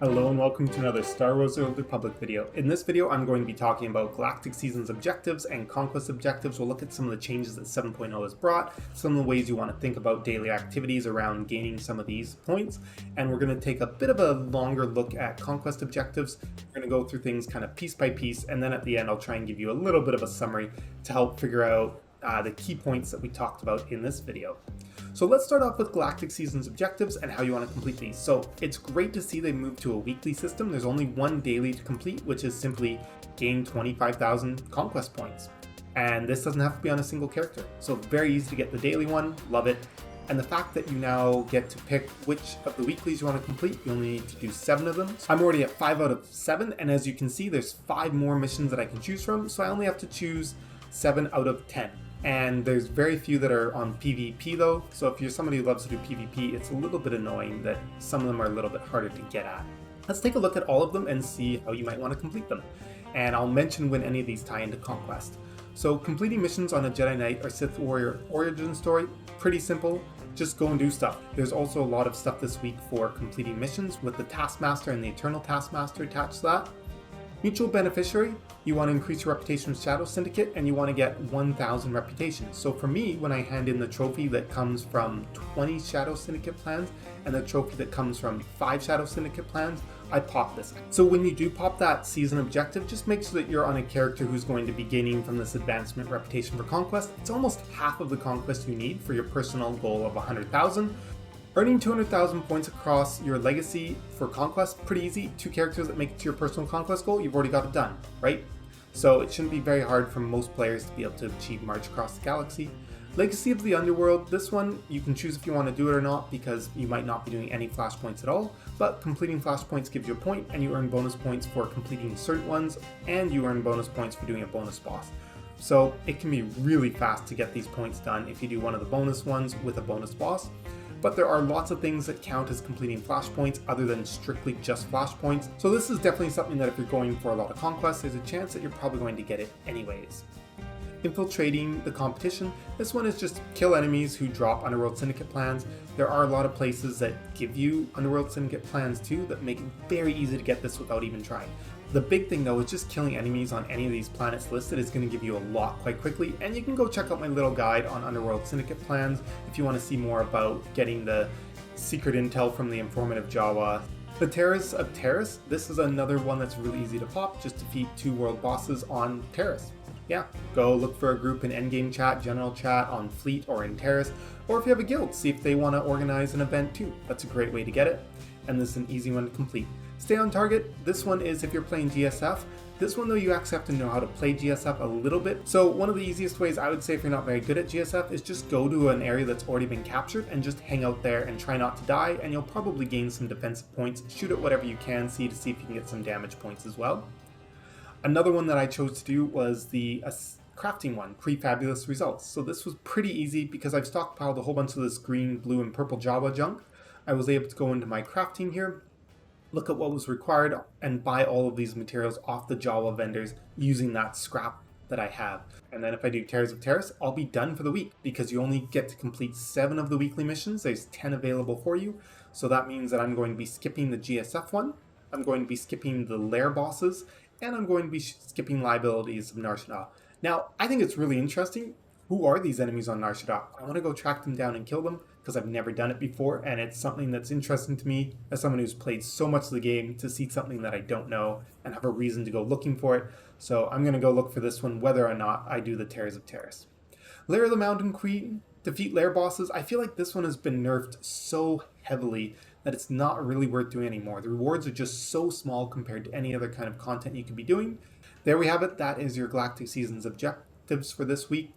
Hello and welcome to another Star Wars: The Old Republic video. In this video I'm going to be talking about Galactic Seasons objectives and Conquest objectives. We'll look at some of the changes that 7.0 has brought, some of the ways you want to think about daily activities around gaining some of these points, and we're going to take a bit of a longer look at Conquest objectives. We're going to go through things kind of piece by piece, and then at the end I'll try and give you a little bit of a summary to help figure out the key points that we talked about in this video. So let's start off with Galactic Seasons objectives and how you want to complete these. So it's great to see they moved to a weekly system. There's only one daily to complete, which is simply gain 25,000 conquest points. And this doesn't have to be on a single character. So very easy to get the daily one, love it. And the fact that you now get to pick which of the weeklies you want to complete, you only need to do 7 of them. So I'm already at 5 out of 7, and as you can see, there's 5 more missions that I can choose from, so I only have to choose 7 out of 10. And there's very few that are on PvP though, so if you're somebody who loves to do PvP, it's a little bit annoying that some of them are a little bit harder to get at. Let's take a look at all of them and see how you might want to complete them. And I'll mention when any of these tie into Conquest. So completing missions on a Jedi Knight or Sith Warrior origin story, pretty simple. Just go and do stuff. There's also a lot of stuff this week for completing missions with the Taskmaster and the Eternal Taskmaster attached to that. Mutual Beneficiary, you want to increase your reputation with Shadow Syndicate and you want to get 1,000 reputation. So for me, when I hand in the trophy that comes from 20 Shadow Syndicate plans and the trophy that comes from 5 Shadow Syndicate plans, I pop this. So when you do pop that season objective, just make sure that you're on a character who's going to be gaining from this advancement reputation for Conquest. It's almost half of the Conquest you need for your personal goal of 100,000. Earning 200,000 points across your legacy for Conquest, pretty easy. 2 characters that make it to your personal Conquest goal, you've already got it done, right? So it shouldn't be very hard for most players to be able to achieve March Across the Galaxy. Legacy of the Underworld, this one you can choose if you want to do it or not because you might not be doing any flashpoints at all, but completing flashpoints gives you a point and you earn bonus points for completing certain ones and you earn bonus points for doing a bonus boss. So it can be really fast to get these points done if you do one of the bonus ones with a bonus boss. But there are lots of things that count as completing flashpoints other than strictly just flashpoints. So this is definitely something that if you're going for a lot of conquest, there's a chance that you're probably going to get it anyways. Infiltrating the competition. This one is just kill enemies who drop Underworld Syndicate plans. There are a lot of places that give you Underworld Syndicate plans too that make it very easy to get this without even trying. The big thing though is just killing enemies on any of these planets listed is going to give you a lot quite quickly, and you can go check out my little guide on Underworld Syndicate plans if you want to see more about getting the secret intel from the informative Jawa. The Terrace of Terrace, this is another one that's really easy to pop, just defeat 2 world bosses on Terrace. Yeah, go look for a group in endgame chat, general chat, on Fleet or in Terrace, or if you have a guild, see if they want to organize an event too. That's a great way to get it, and this is an easy one to complete. Stay on target, this one is if you're playing GSF. This one though, you actually have to know how to play GSF a little bit. So one of the easiest ways I would say if you're not very good at GSF is just go to an area that's already been captured and just hang out there and try not to die, and you'll probably gain some defensive points. Shoot at whatever you can see to see if you can get some damage points as well. Another one that I chose to do was the crafting one, Pre-Fabulous Results. So this was pretty easy because I've stockpiled a whole bunch of this green, blue, and purple Jawa junk. I was able to go into my crafting here, look at what was required, and buy all of these materials off the Jawa vendors using that scrap that I have. And then if I do Terrace of Terrace, I'll be done for the week because you only get to complete 7 of the weekly missions. There's 10 available for you. So that means that I'm going to be skipping the GSF one, I'm going to be skipping the lair bosses, and I'm going to be skipping liabilities of Nar Shaddaa. Now, I think it's really interesting. Who are these enemies on Nar Shaddaa? I want to go track them down and kill them because I've never done it before, and it's something that's interesting to me as someone who's played so much of the game to see something that I don't know and have a reason to go looking for it. So I'm going to go look for this one whether or not I do the Terrace of Terrace. Lair of the Mountain Queen, defeat lair bosses. I feel like this one has been nerfed so heavily that it's not really worth doing anymore. The rewards are just so small compared to any other kind of content you could be doing. There we have it. That is your Galactic Seasons objectives for this week.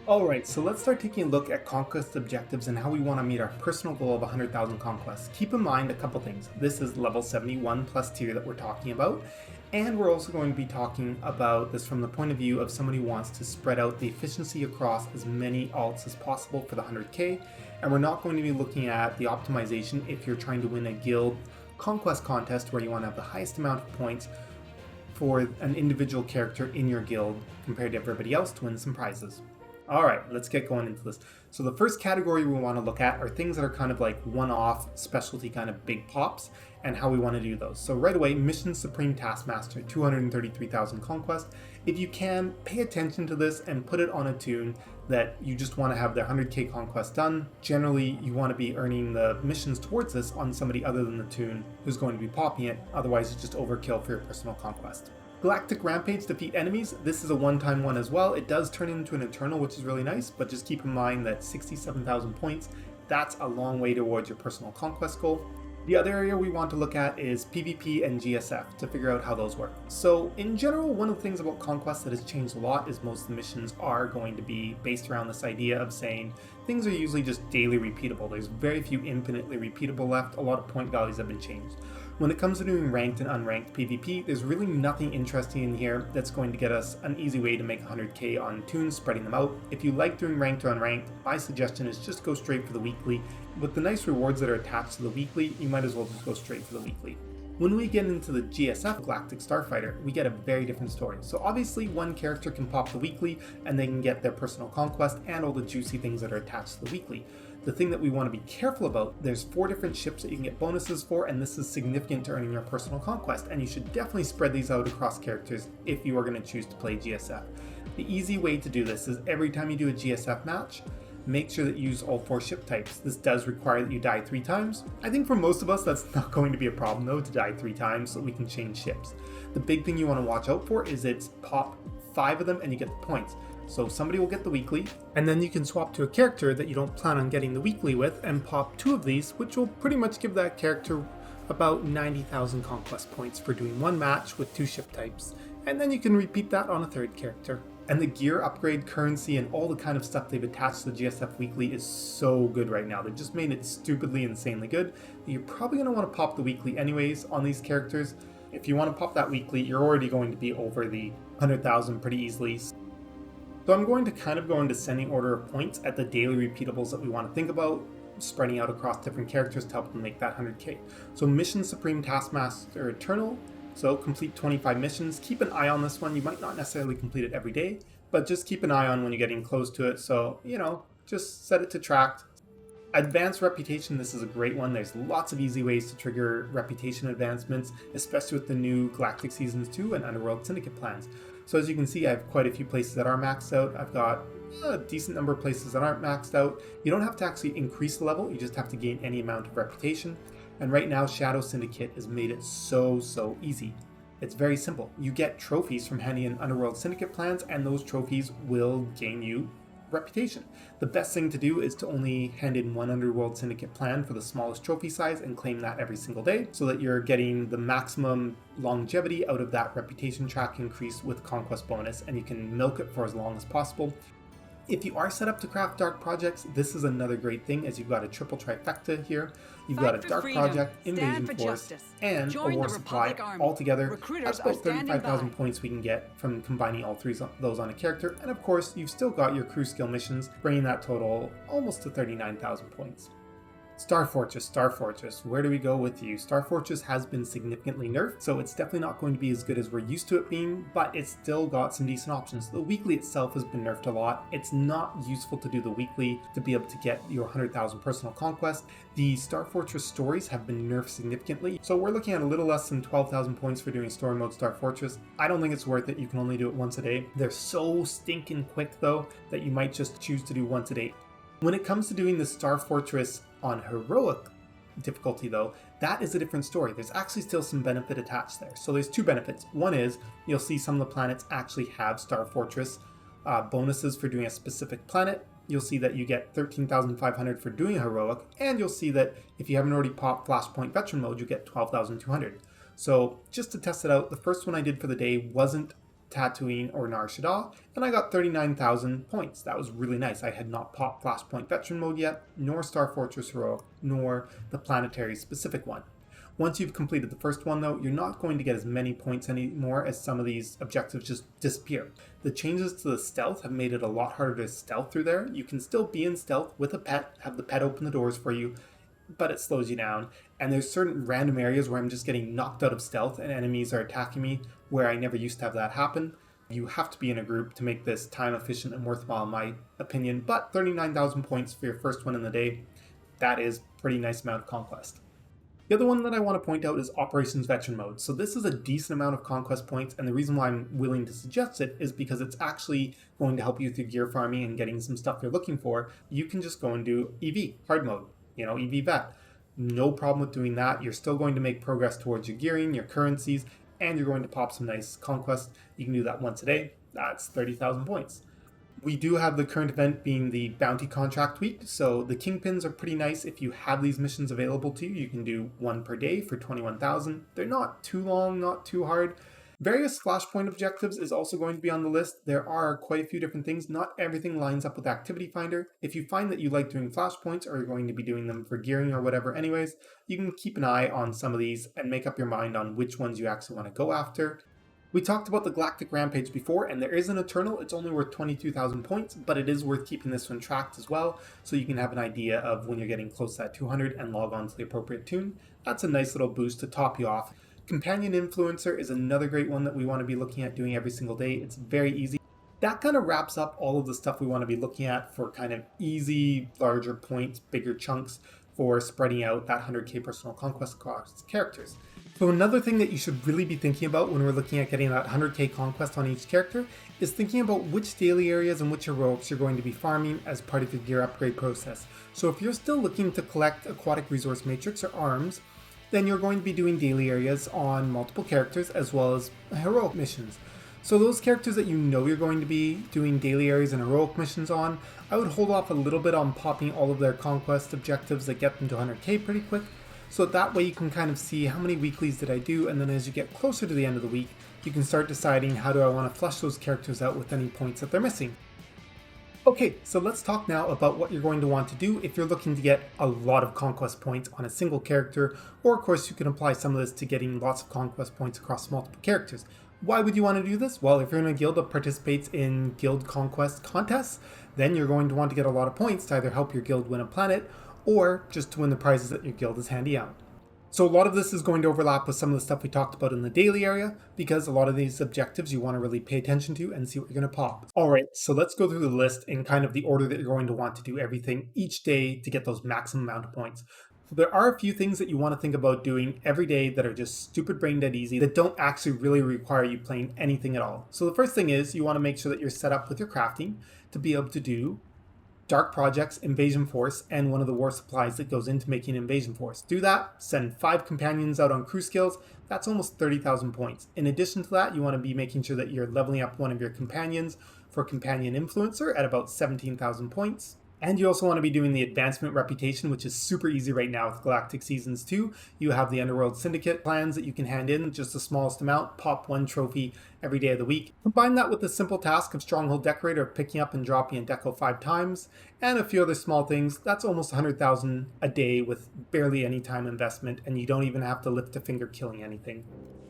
Alright, so let's start taking a look at Conquest objectives and how we want to meet our personal goal of 100,000 conquests. Keep in mind a couple things. This is level 71 plus tier that we're talking about, and we're also going to be talking about this from the point of view of somebody who wants to spread out the efficiency across as many alts as possible for the 100k, and we're not going to be looking at the optimization if you're trying to win a guild conquest contest where you want to have the highest amount of points for an individual character in your guild compared to everybody else to win some prizes. Alright, let's get going into this. So the first category we want to look at are things that are kind of like one-off, specialty kind of big pops, and how we want to do those. So right away, Mission Supreme Taskmaster, 233,000 Conquest. If you can, pay attention to this and put it on a tune that you just want to have their 100k Conquest done. Generally, you want to be earning the missions towards this on somebody other than the tune who's going to be popping it, otherwise it's just overkill for your personal Conquest. Galactic Rampage, defeat enemies. This is a one-time one as well. It does turn into an Eternal, which is really nice, but just keep in mind that 67,000 points, that's a long way towards your personal Conquest goal. The other area we want to look at is PvP and GSF to figure out how those work. So in general, one of the things about Conquest that has changed a lot is most of the missions are going to be based around this idea of saying things are usually just daily repeatable. There's very few infinitely repeatable left. A lot of point values have been changed. When it comes to doing ranked and unranked PvP, there's really nothing interesting in here that's going to get us an easy way to make 100k on tunes, spreading them out. If you like doing ranked or unranked, my suggestion is just go straight for the weekly. With the nice rewards that are attached to the weekly, you might as well just go straight for the weekly. When we get into the GSF Galactic Starfighter, we get a very different story. So obviously one character can pop the weekly and they can get their personal Conquest and all the juicy things that are attached to the weekly. The thing that we want to be careful about, there's 4 different ships that you can get bonuses for, and this is significant to earning your personal Conquest, and you should definitely spread these out across characters if you are going to choose to play GSF. The easy way to do this is every time you do a GSF match, make sure that you use all 4 ship types. This does require that you die 3 times. I think for most of us that's not going to be a problem though, to die 3 times so we can change ships. The big thing you want to watch out for is it's pop 5 of them and you get the points. So somebody will get the weekly, and then you can swap to a character that you don't plan on getting the weekly with and pop 2 of these, which will pretty much give that character about 90,000 Conquest points for doing 1 match with 2 ship types. And then you can repeat that on a 3rd character. And the gear upgrade, currency, and all the kind of stuff they've attached to the GSF weekly is so good right now. They've just made it stupidly, insanely good. You're probably going to want to pop the weekly anyways on these characters. If you want to pop that weekly, you're already going to be over the 100,000 pretty easily. So I'm going to kind of go in descending order of points at the daily repeatables that we want to think about, spreading out across different characters to help them make that 100k. So Mission Supreme Taskmaster Eternal. So complete 25 missions. Keep an eye on this one. You might not necessarily complete it every day, but just keep an eye on when you're getting close to it. So, just set it to tracked. Advanced Reputation, this is a great one. There's lots of easy ways to trigger reputation advancements, especially with the new Galactic Seasons 2 and Underworld Syndicate plans. So as you can see, I have quite a few places that are maxed out. I've got a decent number of places that aren't maxed out. You don't have to actually increase the level, you just have to gain any amount of reputation. And right now, Shadow Syndicate has made it so easy. It's very simple. You get trophies from handing in Underworld Syndicate plans, and those trophies will gain you reputation. The best thing to do is to only hand in 1 Underworld Syndicate plan for the smallest trophy size and claim that every single day so that you're getting the maximum longevity out of that reputation track increase with Conquest bonus, and you can milk it for as long as possible. If you are set up to craft dark projects, this is another great thing as you've got a triple trifecta here. You've got a dark project, invasion force, and a war supply all together. That's about 35,000 points we can get from combining all 3 of those on a character. And of course, you've still got your crew skill missions, bringing that total almost to 39,000 points. Star Fortress, where do we go with you? Star Fortress has been significantly nerfed, so it's definitely not going to be as good as we're used to it being, but it's still got some decent options. The weekly itself has been nerfed a lot. It's not useful to do the weekly to be able to get your 100,000 personal Conquest. The Star Fortress stories have been nerfed significantly, so we're looking at a little less than 12,000 points for doing story mode Star Fortress. I don't think it's worth it. You can only do it once a day. They're so stinking quick though that you might just choose to do once a day. When it comes to doing the Star Fortress on heroic difficulty though, that is a different story. There's actually still some benefit attached there. So there's 2 benefits. One is you'll see some of the planets actually have Star Fortress bonuses for doing a specific planet. You'll see that you get 13,500 for doing heroic, and you'll see that if you haven't already popped Flashpoint Veteran mode, you get 12,200. So just to test it out, the first one I did for the day wasn't Tatooine or Nar Shaddaa, and I got 39,000 points. That was really nice. I had not popped Flashpoint Veteran mode yet, nor Star Fortress Heroic, nor the planetary specific one. Once you've completed the first one though, you're not going to get as many points anymore as some of these objectives just disappear. The changes to the stealth have made it a lot harder to stealth through there. You can still be in stealth with a pet, have the pet open the doors for you, but it slows you down. And there's certain random areas where I'm just getting knocked out of stealth and enemies are attacking me where I never used to have that happen. You have to be in a group to make this time efficient and worthwhile in my opinion, but 39,000 points for your first one in the day, that is a pretty nice amount of conquest. The other one that I want to point out is Operations Veteran Mode. So this is a decent amount of conquest points, and the reason why I'm willing to suggest it is because it's actually going to help you through gear farming and getting some stuff you're looking for. You can just go and do EV, hard mode, EV vet. No problem with doing that. You're still going to make progress towards your gearing, your currencies, and you're going to pop some nice conquest. You can do that once a day. That's 30,000 points. We do have the current event being the bounty contract week, so the kingpins are pretty nice. If you have these missions available to you, you can do one per day for 21,000. They're not too long, not too hard. Various flashpoint objectives is also going to be on the list. There are quite a few different things. Not everything lines up with Activity Finder. If you find that you like doing flashpoints or you're going to be doing them for gearing or whatever anyways, you can keep an eye on some of these and make up your mind on which ones you actually want to go after. We talked about the Galactic Rampage before, and there is an Eternal. It's only worth 22,000 points, but it is worth keeping this one tracked as well, so you can have an idea of when you're getting close to that 200 and log on to the appropriate tune. That's a nice little boost to top you off. Companion Influencer is another great one that we want to be looking at doing every single day. It's very easy. That kind of wraps up all of the stuff we want to be looking at for kind of easy, larger points, bigger chunks for spreading out that 100k personal conquest across characters. So another thing that you should really be thinking about when we're looking at getting that 100k conquest on each character is thinking about which daily areas and which heroics you're going to be farming as part of your gear upgrade process. So if you're still looking to collect Aquatic Resource Matrix or ARMS, then you're going to be doing daily areas on multiple characters as well as heroic missions. So those characters that you know you're going to be doing daily areas and heroic missions on, I would hold off a little bit on popping all of their conquest objectives that get them to 100k pretty quick. So that way you can kind of see how many weeklies did I do, and then as you get closer to the end of the week, you can start deciding how do I want to flush those characters out with any points that they're missing. Okay, so let's talk now about what you're going to want to do if you're looking to get a lot of conquest points on a single character, or of course you can apply some of this to getting lots of conquest points across multiple characters. Why would you want to do this? Well, if you're in a guild that participates in guild conquest contests, then you're going to want to get a lot of points to either help your guild win a planet, or just to win the prizes that your guild is handing out. So a lot of this is going to overlap with some of the stuff we talked about in the daily area, because a lot of these objectives you want to really pay attention to and see what you're going to pop. Alright, so let's go through the list in kind of the order that you're going to want to do everything each day to get those maximum amount of points. So there are a few things that you want to think about doing every day that are just stupid brain dead easy, that don't actually really require you playing anything at all. So the first thing is you want to make sure that you're set up with your crafting to be able to do Dark Projects, Invasion Force, and one of the war supplies that goes into making Invasion Force. Do that, send 5 companions out on crew skills, that's almost 30,000 points. In addition to that, you want to be making sure that you're leveling up one of your companions for Companion Influencer at about 17,000 points. And you also want to be doing the Advancement Reputation, which is super easy right now with Galactic Seasons 2. You have the Underworld Syndicate plans that you can hand in, just the smallest amount, pop 1 trophy every day of the week. Combine that with the simple task of Stronghold Decorator of picking up and dropping a deco 5 times, and a few other small things. That's almost 100,000 a day with barely any time investment, and you don't even have to lift a finger killing anything.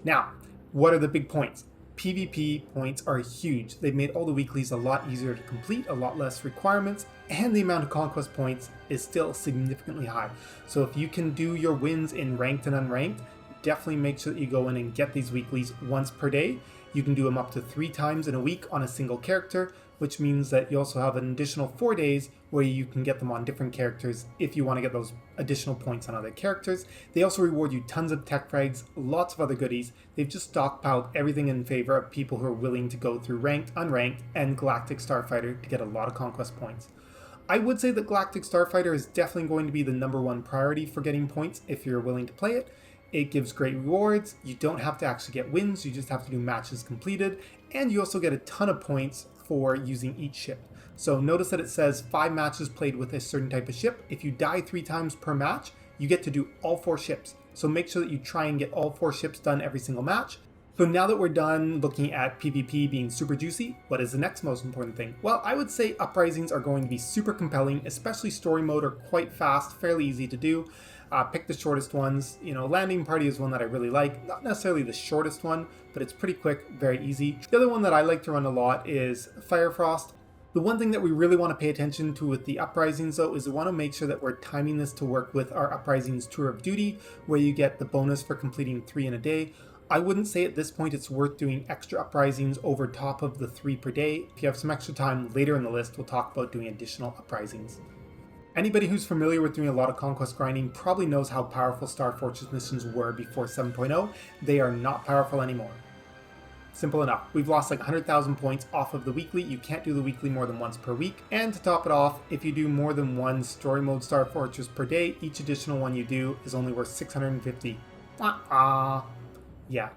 Now, what are the big points? PvP points are huge. They've made all the weeklies a lot easier to complete, a lot less requirements, and the amount of conquest points is still significantly high. So if you can do your wins in ranked and unranked, definitely make sure that you go in and get these weeklies once per day. You can do them up to 3 times in a week on a single character, which means that you also have an additional 4 days where you can get them on different characters if you want to get those additional points on other characters. They also reward you tons of tech frags, lots of other goodies. They've just stockpiled everything in favor of people who are willing to go through ranked, unranked, and Galactic Starfighter to get a lot of conquest points. I would say that Galactic Starfighter is definitely going to be the #1 priority for getting points if you're willing to play it. It gives great rewards, you don't have to actually get wins, you just have to do matches completed, and you also get a ton of points for using each ship. So notice that it says 5 matches played with a certain type of ship. If you die 3 times per match, you get to do all 4 ships. So make sure that you try and get all 4 ships done every single match. So now that we're done looking at PvP being super juicy, what is the next most important thing? Well, I would say uprisings are going to be super compelling, especially story mode are quite fast, fairly easy to do. Pick the shortest ones. Landing Party is one that I really like. Not necessarily the shortest one, but it's pretty quick, very easy. The other one that I like to run a lot is Firefrost. The one thing that we really want to pay attention to with the uprisings though is we want to make sure that we're timing this to work with our uprisings tour of duty, where you get the bonus for completing 3 in a day. I wouldn't say at this point it's worth doing extra uprisings over top of the 3 per day. If you have some extra time later in the list, we'll talk about doing additional uprisings. Anybody who's familiar with doing a lot of Conquest grinding probably knows how powerful Star Fortress missions were before 7.0. They are not powerful anymore. Simple enough. We've lost like 100,000 points off of the weekly. You can't do the weekly more than once per week. And to top it off, if you do more than one story mode Star Fortress per day, each additional one you do is only worth 650. Yeah,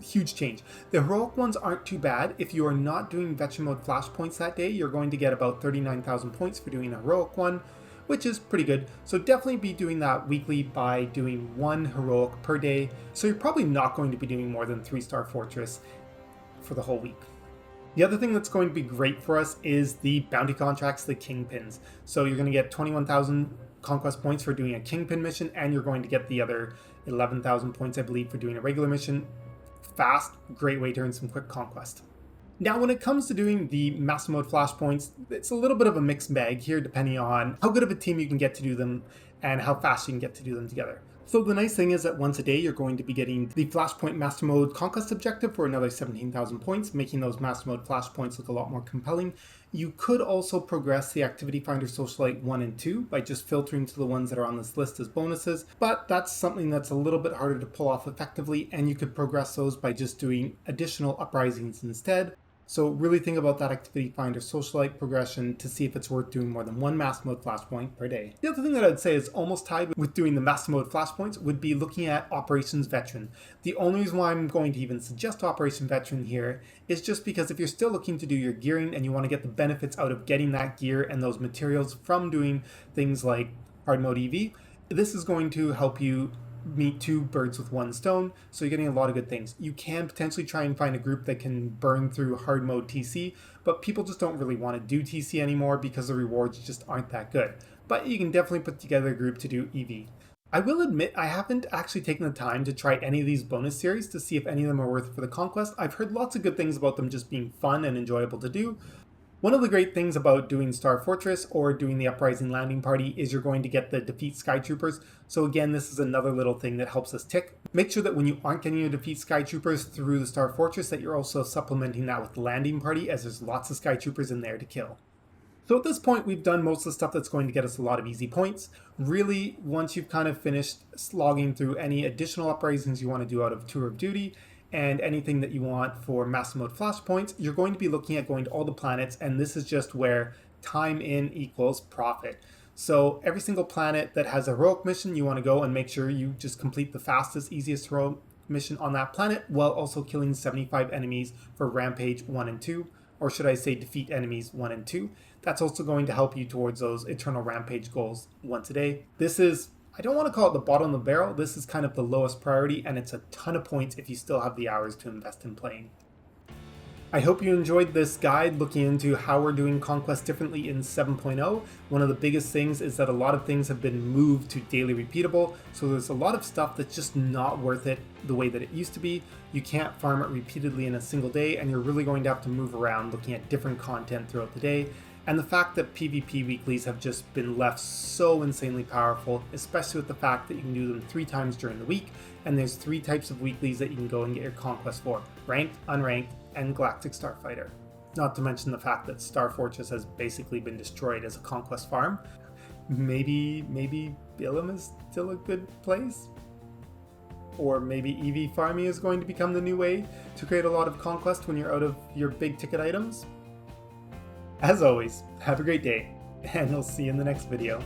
huge change. The heroic ones aren't too bad. If you are not doing veteran mode flashpoints that day, you're going to get about 39,000 points for doing a heroic one, which is pretty good. So definitely be doing that weekly by doing one heroic per day. So you're probably not going to be doing more than 3-star Fortress for the whole week. The other thing that's going to be great for us is the bounty contracts, the kingpins. So you're going to get 21,000 conquest points for doing a kingpin mission, and you're going to get the other 11,000 points, I believe, for doing a regular mission. Fast, great way to earn some quick conquest. Now, when it comes to doing the master mode flashpoints, it's a little bit of a mixed bag here, depending on how good of a team you can get to do them and how fast you can get to do them together. So the nice thing is that once a day, you're going to be getting the Flashpoint Master Mode Conquest objective for another 17,000 points, making those Master Mode Flashpoints look a lot more compelling. You could also progress the Activity Finder Socialite 1 and 2 by just filtering to the ones that are on this list as bonuses, but that's something that's a little bit harder to pull off effectively, and you could progress those by just doing additional uprisings instead. So really think about that Activity Finder Socialite progression to see if it's worth doing more than one Master Mode Flashpoint per day. The other thing that I'd say is almost tied with doing the Master Mode Flashpoints would be looking at Operations Veteran. The only reason why I'm going to even suggest Operation Veteran here is just because if you're still looking to do your gearing and you want to get the benefits out of getting that gear and those materials from doing things like Hard Mode EV, this is going to help you meet 2 birds with 1 stone, so you're getting a lot of good things. You can potentially try and find a group that can burn through hard mode TC, but people just don't really want to do TC anymore because the rewards just aren't that good. But you can definitely put together a group to do EV. I will admit I haven't actually taken the time to try any of these bonus series to see if any of them are worth it for the Conquest. I've heard lots of good things about them just being fun and enjoyable to do. One of the great things about doing Star Fortress or doing the Uprising Landing Party is you're going to get the Defeat Sky Troopers. So again, this is another little thing that helps us tick. Make sure that when you aren't getting your Defeat Sky Troopers through the Star Fortress that you're also supplementing that with the Landing Party, as there's lots of Sky Troopers in there to kill. So at this point, we've done most of the stuff that's going to get us a lot of easy points. Really, once you've kind of finished slogging through any additional uprisings you want to do out of Tour of Duty, and anything that you want for Master Mode Flashpoints, you're going to be looking at going to all the planets, and this is just where time in equals profit. So every single planet that has a heroic mission, you want to go and make sure you just complete the fastest, easiest heroic mission on that planet, while also killing 75 enemies for Rampage 1 and 2, or should I say defeat enemies 1 and 2. That's also going to help you towards those Eternal Rampage goals once a day. This is, I don't want to call it the bottom of the barrel, this is kind of the lowest priority, and it's a ton of points if you still have the hours to invest in playing. I hope you enjoyed this guide looking into how we're doing Conquest differently in 7.0. One of the biggest things is that a lot of things have been moved to daily repeatable, so there's a lot of stuff that's just not worth it the way that it used to be. You can't farm it repeatedly in a single day, and you're really going to have to move around looking at different content throughout the day. And the fact that PvP weeklies have just been left so insanely powerful, especially with the fact that you can do them 3 times during the week, and there's 3 types of weeklies that you can go and get your Conquest for: ranked, unranked, and Galactic Starfighter. Not to mention the fact that Star Fortress has basically been destroyed as a Conquest farm. Maybe Bilam is still a good place? Or maybe EV farming is going to become the new way to create a lot of Conquest when you're out of your big ticket items? As always, have a great day, and I'll see you in the next video.